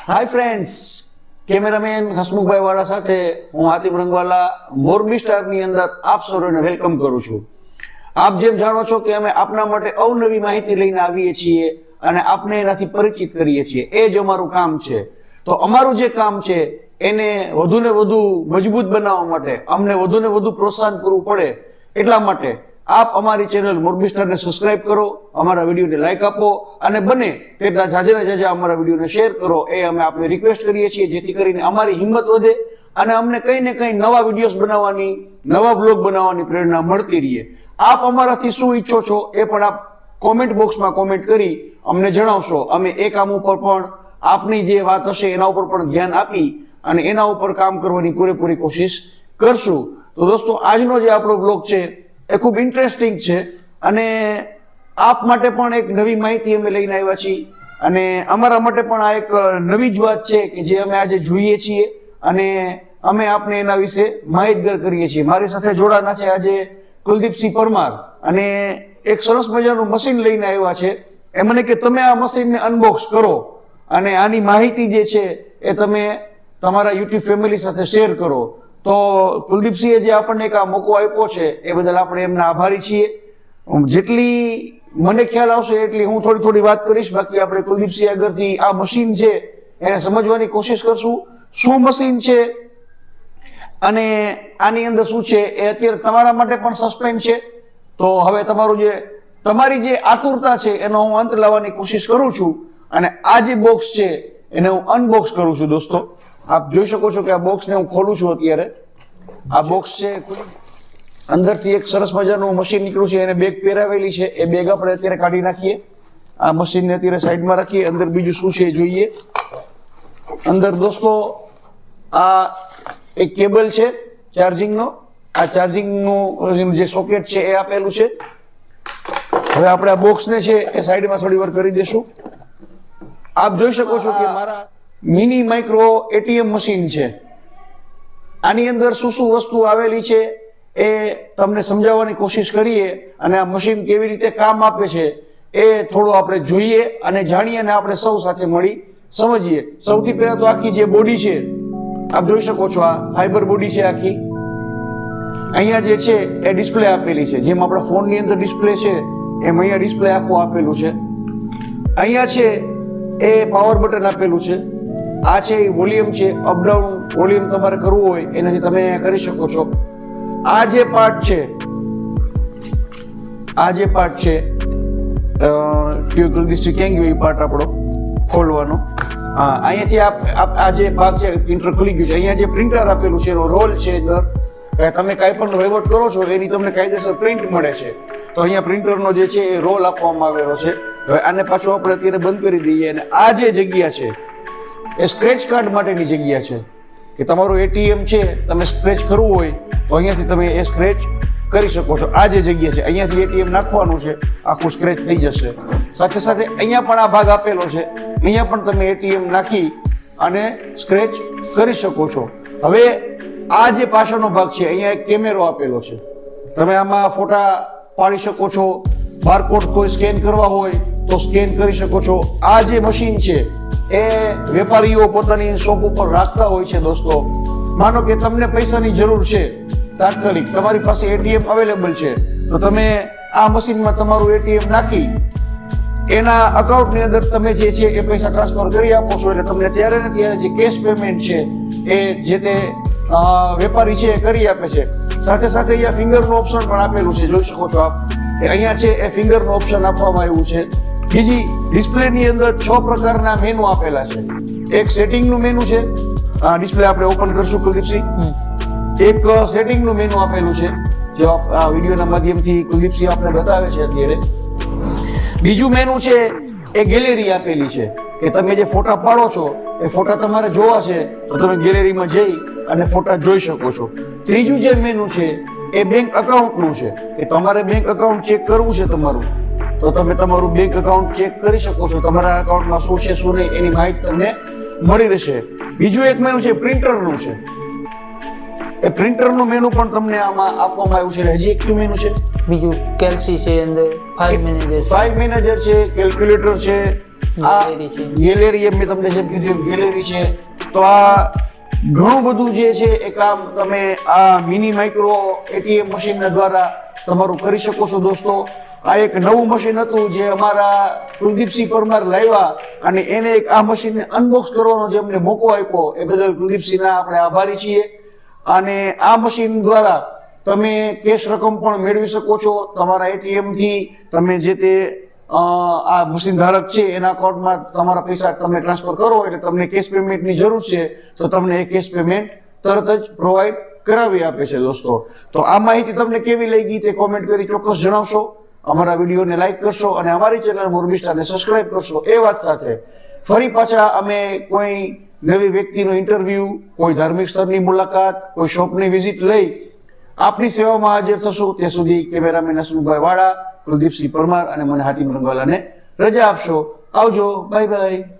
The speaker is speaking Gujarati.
હાય ફ્રેન્ડ્સ, કેમેરામેન હસમુખભાઈ વાળા સાથે હું હાતિમ રંગવાલા મોરબી સ્ટારની અંદર આપ સૌને વેલકમ કરું છું. આપ જેમ જાણો છો કે અમે આપના માટે અવનવી માહિતી લઈને આવીએ છીએ અને આપને એનાથી પરિચિત કરીએ છીએ. એ જ અમારું કામ છે. તો અમારું જે કામ છે એને વધુ ને વધુ મજબૂત બનાવવા માટે, અમને વધુ ને વધુ પ્રોત્સાહન પૂરું પડે એટલા માટે આપ અમારી ચેનલ મોરબી સ્ટારને સબસ્ક્રાઇબ કરો, અમારા વિડીયોને લાઈક આપો અને બને તેટલા જાજે જાજા અમારા વિડીયોને શેર કરો. એ અમે આપને રિક્વેસ્ટ કરીએ છીએ, જેથી કરીને અમારી હિંમત વધે અને અમને કંઈ ને કંઈ નવા વિડીયોઝ બનાવવાની, નવા વ્લોગ બનાવવાની પ્રેરણા મળતી રહે. આપ અમારાથી શું ઈચ્છો છો એ પણ આપ કોમેન્ટ બોક્સમાં કોમેન્ટ કરી અમને જણાવશો. અમે એ કામ ઉપર પણ આપની જે વાત હશે એના ઉપર પણ ધ્યાન આપી અને એના ઉપર કામ કરવાની પૂરેપૂરી કોશિશ કરશું. તો દોસ્તો, આજનો જે આપણો વ્લોગ છે એ ખૂબ ઇન્ટરેસ્ટિંગ છે અને આપ માટે પણ એક નવી માહિતી અમે લઈને આવ્યા છીએ અને અમારા માટે પણ આ એક નવી જ વાત છે કે જે અમે આજે જોઈએ છીએ અને અમે આપને એના વિશે માહિતગાર કરીએ છીએ. મારી સાથે જોડાના છે આજે કુલદીપસિંહ પરમાર અને એક સરસ મજાનું મશીન લઈને આવ્યા છે. એ મને કે તમે આ મશીનને અનબોક્સ કરો અને આની માહિતી જે છે એ તમે તમારા યુટ્યુબ ફેમિલી સાથે શેર કરો. તો કુલદીપસિંહે જે આપણને એક આ મોકો આપ્યો છે એ બદલ આપણે એમના આભારી છીએ. જેટલી મને ખ્યાલ આવશે એટલી હું થોડી વાત કરીશ. બાકી આપણે કુલદીપસિંહ આગળથી આ મશીન છે એને સમજવાની કોશિશ કરશું. શું મશીન છે અને આની અંદર શું છે એ અત્યારે તમારા માટે પણ સસ્પેન્સ છે. તો હવે તમારી જે આતુરતા છે એનો હું અંત લાવવાની કોશિશ કરું છું અને આ જે બોક્સ છે એને હું અનબોક્સ કરું છું. દોસ્તો, આપ જોઈ શકો છો કે આ બોક્સને હું ખોલું છું. અત્યારે આ બોક્સ છે, અંદરથી એક સરસ મજાનું મશીન નીકળ્યું છે, એને બેગ પહેરાવેલી છે. એ બેગ આપણે અત્યારે કાઢી નાખીએ. આ મશીનને અત્યારે સાઈડમાં રાખીએ. અંદર બીજું શું છે જોઈએ. અંદર દોસ્તો આ એક કેબલ છે ચાર્જિંગનો. આ ચાર્જિંગનું જે સોકેટ છે એ આપેલું છે. હવે આપણે આ બોક્સને છે એ સાઈડમાં થોડી વાર કરી દેશું. આપ જોઈ શકો છો કે મારા મિની માઇક્રો એટીએમ મશીન છે. આની અંદર શું શું વસ્તુ આવેલી છે એ તમને સમજાવવાની કોશિશ કરીએ અને આ મશીન કેવી રીતે કામ આપે છે એ થોડું આપણે જોઈએ અને જાણીએ અને આપણે સૌ સાથે મળી સમજીએ. સૌથી પહેલા તો આખી જે બોડી છે આપ જોઈ શકો છો, આ ફાઈબર બોડી છે આખી. અહીંયા જે છે એ ડિસ્પ્લે આપેલી છે. જેમ આપણા ફોનની અંદર ડિસ્પ્લે છે એમ અહીંયા ડિસ્પ્લે આખું આપેલું છે. અહીંયા છે એ પાવર બટન આપેલું છે. આ છે એ વોલ્યુમ છે. અપડાઉન વોલ્યુમ તમારે કરવું હોય એનાથી તમે કરી શકો છો. આ જે પાર્ટ છે કુલદીપસિંહ ક્યાં ગયો એ પાર્ટ આપણો ખોલવાનો. હા, અહીંયાથી આ જે ભાગ છે પ્રિન્ટર ખુલી ગયું છે. અહીંયા જે પ્રિન્ટર આપેલું છે એનો રોલ છે. અંદર તમે કાંઈ પણ વહીવટ કરો છો એની તમને કાયદેસર પ્રિન્ટ મળે છે. તો અહીંયા પ્રિન્ટરનો જે છે એ રોલ આપવામાં આવેલો છે. હવે આને પાછું આપણે અત્યારે બંધ કરી દઈએ અને આ જે જગ્યા છે એ સ્ક્રેચ કાર્ડ માટેની જગ્યા છે કે તમારું એટીએમ છે તમે સ્ક્રેચ કરવું હોય તો અહીંયાથી તમે એ સ્ક્રેચ કરી શકો છો. આ જે જગ્યા છે અહીંયાથી એટીએમ નાખવાનું છે, આખું સ્ક્રેચ થઈ જશે. સાથે સાથે અહીંયા પણ આ ભાગ આપેલો છે. અહીંયા પણ તમે એટીએમ નાખી અને સ્ક્રેચ કરી શકો છો. હવે આ જે પાછળનો ભાગ છે અહીંયા એક કેમેરો આપેલો છે. તમે આમાં ફોટા પાડી શકો છો. બારકોડ કોઈ સ્કેન કરવા હોય તો સ્કેન કરી શકો છો. આ જે મશીન છે એ વેપારીઓ પોતાની શોપ ઉપર રાખતા હોય છે. દોસ્તો, માનો કે તમને પૈસાની જરૂર છે તાત્કાલિક, તમારી પાસે એટીએમ અવેલેબલ છે તો તમે આ મશીનમાં તમારું એટીએમ નાખી એના અકાઉન્ટની અંદર તમે જે છે એ પૈસા ટ્રાન્સફર કરી આપો છો. એટલે તમને ત્યારે ને ત્યારે જે કેશ પેમેન્ટ છે એ જે તે વેપારી છે એ કરી આપે છે. સાથે સાથે અહીંયા ફિંગરનું ઓપ્શન પણ આપેલું છે. જોઈ શકો છો આપ, અહીંયા છે એ ફિંગરનું ઓપ્શન આપવામાં આવ્યું છે. બીજી ડિસ્પ્લેની અંદર 6 પ્રકારના મેનુ આપેલા છે. એક સેટિંગનું મેનુ છે. આ ડિસ્પ્લે આપણે ઓપન કરશું કુલદીપસિંહ. એક સેટિંગનું મેનુ આપેલું છે જે આ વિડીયોના માધ્યમથી કુલદીપસિંહ આપણે બતાવે છે અત્યારે. બીજું મેનુ છે એ ગેલેરી આપેલી છે કે તમે જે ફોટા પાડો છો એ ફોટા તમારે જોવા છે તો તમે ગેલેરીમાં જઈ અને ફોટા જોઈ શકો છો. ત્રીજું જે મેનુ છે એ બેંક અકાઉન્ટનું છે કે તમારે બેંક અકાઉન્ટ ચેક કરવું છે તમારું તો તમે તમારું બેંક અકાઉન્ટ ચેક કરી શકો છો. તમારા અકાઉન્ટમાં શું છે શું નહીં એની માહિતી તમને મળી રહેશે. બીજું એક મેનુ છે પ્રિન્ટરનું છે. એ પ્રિન્ટરનું મેનુ પણ તમને આમાં આપવામાં આવ્યું છે. હજી એક મેનુ છે, બીજું કેલ્સી છે, અંદર ફાઇલ મેનેજર છે, કેલ્ક્યુલેટર છે, આ ગેલેરી છે. ગેલેરી એમ મેં તમને જેમ કીધું ગેલેરી છે. તો આ ઘણું બધું જે છે એ કામ તમે આ મિની માઇક્રો એટીએમ મશીન દ્વારા તમારું કરી શકો છો દોસ્તો. આ એક નવું મશીન હતું જે અમારા કુલદીપસિંહ પરમાર લાવ્યા અને એને એક આ મશીનને અનબોક્સ કરવાનો જે અમને મોકો આપ્યો એ બદલ કુલદીપસિંહના આપણે આભારી છીએ. અને આ મશીન દ્વારા તમે કેશ રકમ પણ મેળવી શકો છો. તમારા એટીએમ થી તમે જે તે આ મશીન ધારક છે એના અકાઉન્ટમાં તમારા પૈસા તમે ટ્રાન્સફર કરો એટલે તમને કેશ પેમેન્ટની જરૂર છે તો તમને એ કેશ પેમેન્ટ તરત જ પ્રોવાઈડ કરાવી આપે છે દોસ્તો. તો આ માહિતી તમને કેવી લાગી તે કોમેન્ટ કરી ચોક્કસ જણાવશો. અમારા વિડીયોને લાઈક કરશો અને અમારી ચેનલ મોરબી સ્ટારને સબસ્ક્રાઇબ કરશો. એ વાત સાથે ફરી પાછા અમે કોઈ નવી વ્યક્તિનો ઇન્ટરવ્યુ, કોઈ ધાર્મિક સ્થળની મુલાકાત, કોઈ શોપની વિઝિટ લઈ આપની સેવામાં હાજર થશું. ત્યાં સુધી કેમેરામેન હસમુખભાઈ વાળા, કુલદીપસિંહ પરમાર અને મને હાતિમ રંગવાલાને રજા આપશો. આવજો. Bye bye.